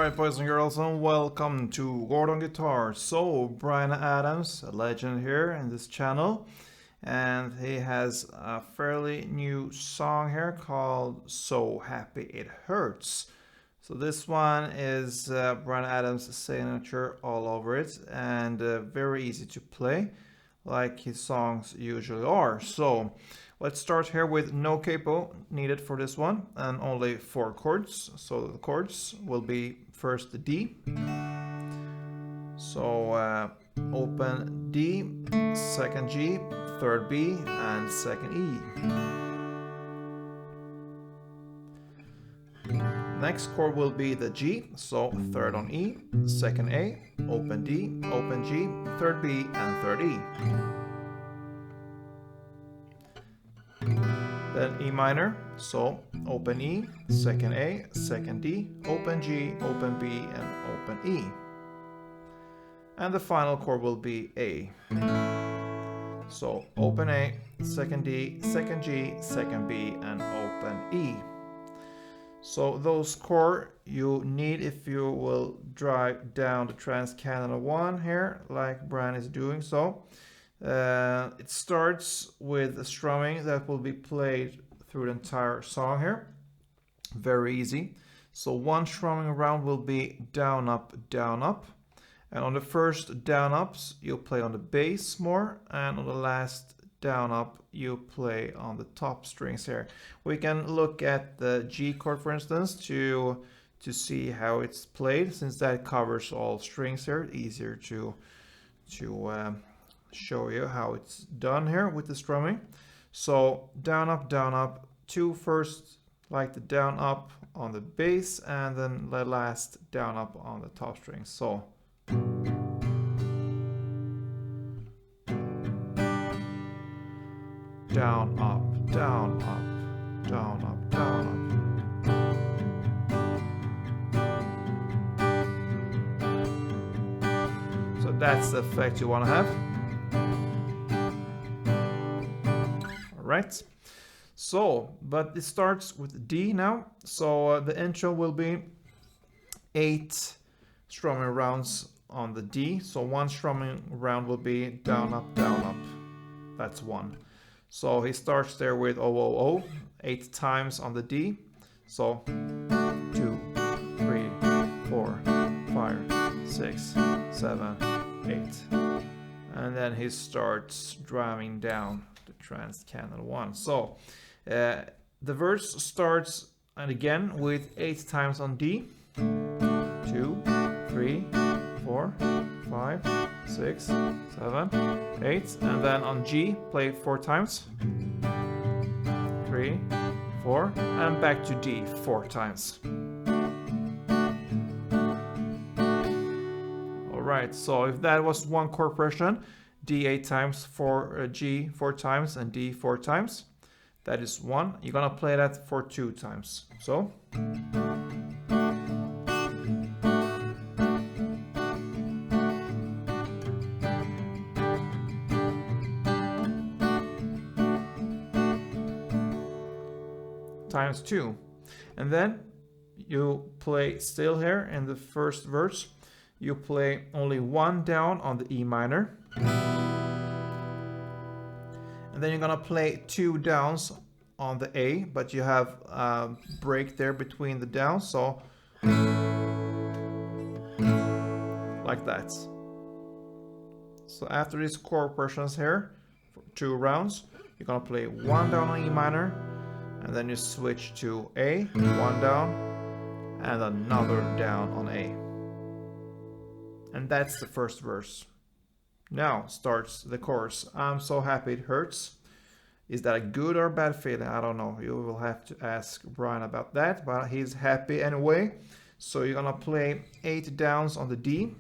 Alright, boys and girls, and welcome to Gordon Guitar. So, Bryan Adams, a legend here in this channel, and he has a fairly new song here called So Happy It Hurts. So this one is Bryan Adams' signature all over it, and very easy to play, like his songs usually are. So, let's start here with no capo needed for this one, and only 4 chords. So the chords will be first the D. So open D, second G, third B, and second E. Next chord will be the G, so third on E, second A, open D, open G, third B, and third E. Then E minor, so open E, second A, second D, open G, open B, and open E. And the final chord will be A. So open A, second D, second G, second B, and open E. So those chords you need if you will drive down the Trans-Canada 1 here, like Bryan is doing so. It starts with a strumming that will be played through the entire song here. Very easy. So one strumming round will be down, up, down, up. And on the first down ups, you'll play on the bass more. And on the last down up, you play on the top strings here. We can look at the G chord, for instance, to see how it's played, since that covers all strings here. Easier to show you how it's done here with the strumming. So down up, 2 first, like the down up on the bass, and then the last down up on the top string. So down up, down up, down up, down up. So that's the effect you want to have. Right, so but it starts with D now. So the intro will be 8 strumming rounds on the D. So one strumming round will be down up, down up. That's one. So he starts there with 0 8 times on the D. So 2, 3, 4, 5, 6, 7, 8, and then he starts drumming down the Trans-Canada 1. So the verse starts and again with 8 times on D. 2, 3, 4, 5, 6, 7, 8, and then on G play 4 times. 3, 4, and back to D 4 times. Alright, so if that was one chord progression, D 8 times, G 4 times, and D 4 times. That is 1. You're gonna play that for 2 times. So times 2. And then you play still here in the first verse. You play only 1 down on the E minor. And then you're gonna play 2 downs on the A, but you have a break there between the downs, so like that. So after these chord progressions here, for 2 rounds, you're gonna play 1 down on E minor, and then you switch to A, 1 down, and another down on A. And that's the first verse. Now starts the chorus. I'm so happy it hurts. Is that a good or bad feeling? I don't know. You will have to ask Bryan about that, but he's happy anyway. So you're gonna play 8 downs on the D.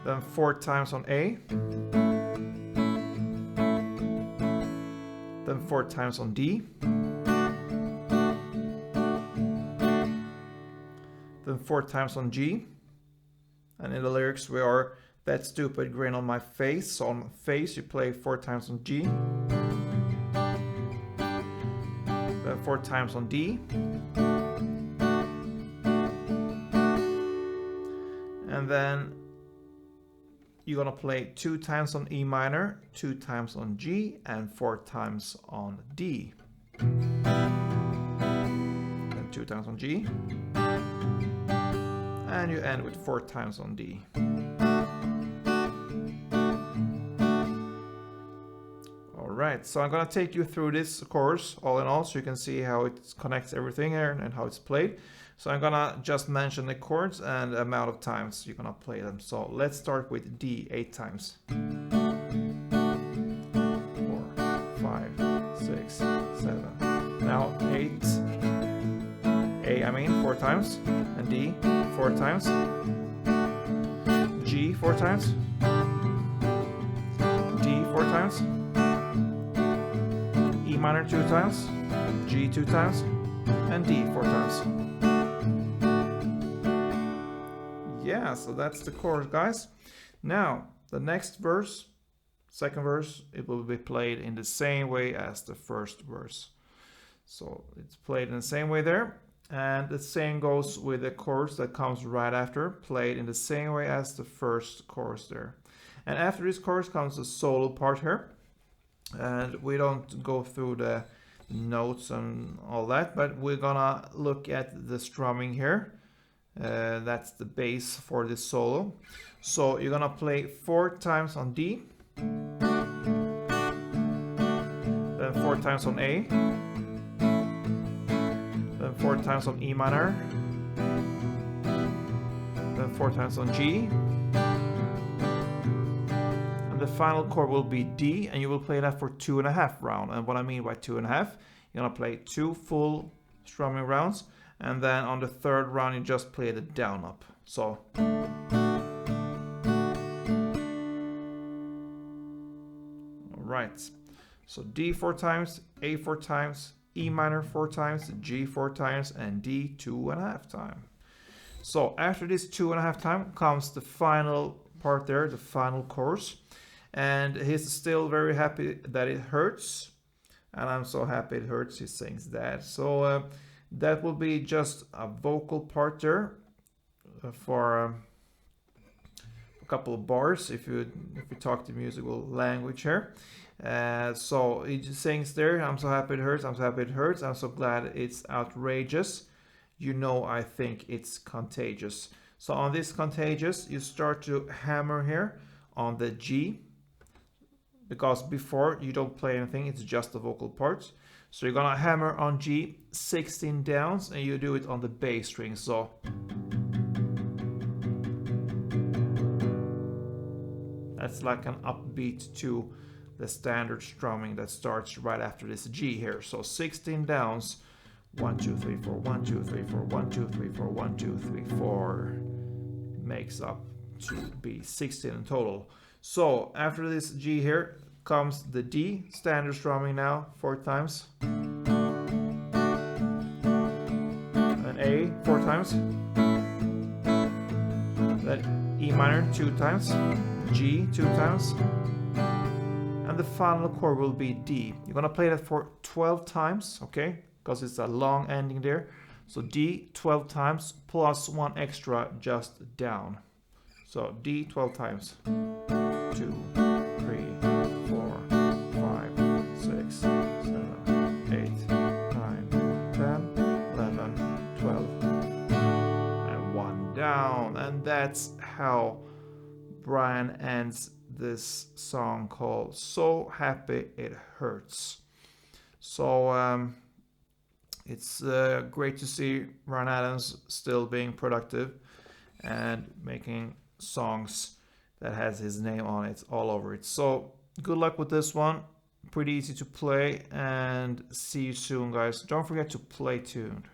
Then 4 times on A. Then 4 times on D. Then 4 times on G. And in the lyrics we are, that stupid grin on my face. So on face you play 4 times on G. 4 times on D. And then you're gonna play 2 times on E minor, 2 times on G, and 4 times on D. Then 2 times on G. And you end with 4 times on D. Alright, so I'm gonna take you through this course all in all so you can see how it connects everything here and how it's played. So I'm gonna just mention the chords and the amount of times you're gonna play them. So let's start with D 8 times. 4, 5, 6, 7. Now 8. A, I mean, 4 times. And D 4 times. G 4 times. D 4 times. E minor 2 times. G 2 times. And D 4 times. Yeah, so that's the chorus, guys. Now, the next verse, second verse, it will be played in the same way as the first verse. So it's played in the same way there. And the same goes with the chorus that comes right after, played in the same way as the first chorus there. And after this chorus comes the solo part here. And we don't go through the notes and all that, but we're gonna look at the strumming here. That's the bass for this solo. So you're gonna play 4 times on D, then 4 times on A, then 4 times on E minor, then 4 times on G, and the final chord will be D, and you will play that for 2.5 rounds. And what I mean by 2.5, you're gonna play 2 full strumming rounds, and then on the third round you just play the down up. So alright, so D 4 times, A 4 times, E minor 4 times, G 4 times, and D 2.5 times. So after this 2.5 times comes the final part there, the final chorus, and he's still very happy that it hurts, and I'm so happy it hurts, he sings that. So that will be just a vocal part there for a couple of bars if you talk the musical language here. So he just sings there, I'm so happy it hurts, I'm so happy it hurts, I'm so glad it's outrageous, you know I think it's contagious. So on this contagious you start to hammer here on the G, because before you don't play anything, it's just the vocal parts. So you're gonna hammer on G 16 downs, and you do it on the bass string. So that's like an upbeat to the standard strumming that starts right after this G here. So 16 downs, 1 2 3 4 1 2 3 4 1 2 3 4 1 2 3 4 makes up to be 16 in total. So after this G here comes the D, standard strumming now 4 times, and A 4 times, then E minor 2 times, G 2 times, and the final chord will be D. You're gonna play that for 12 times, okay, because it's a long ending there. So D 12 times plus 1 extra just down. So D 12 times. 2, 3, 4, 5, 6, 7, 8, 9, 10, 11, 12, and 1 down. And that's how Bryan ends this song called So Happy It Hurts. So it's great to see Bryan Adams still being productive and making songs that has his name on it all over it. So good luck with this one, pretty easy to play, and see you soon, guys. Don't forget to play tuned.